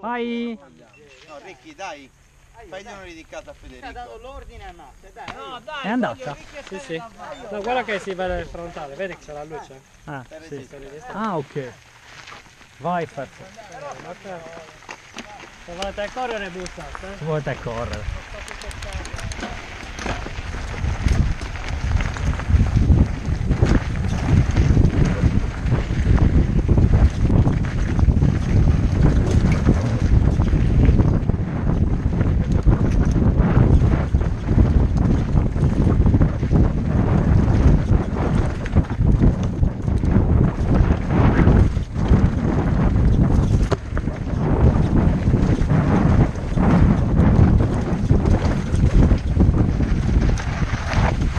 Vai! No, Ricky, dai, fai gli onori di casa a Federico. Ha dato l'ordine a Matte, dai. No, dai. È andata? Sì, sì. No, guarda che si vede il frontale, vedi che c'è la luce? Ah, sì. Ah, ok. Vai, perfetto. Se volete correre buttate. Se volete correre.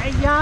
Ja.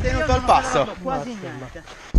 Tenuto al passo. Quasi niente.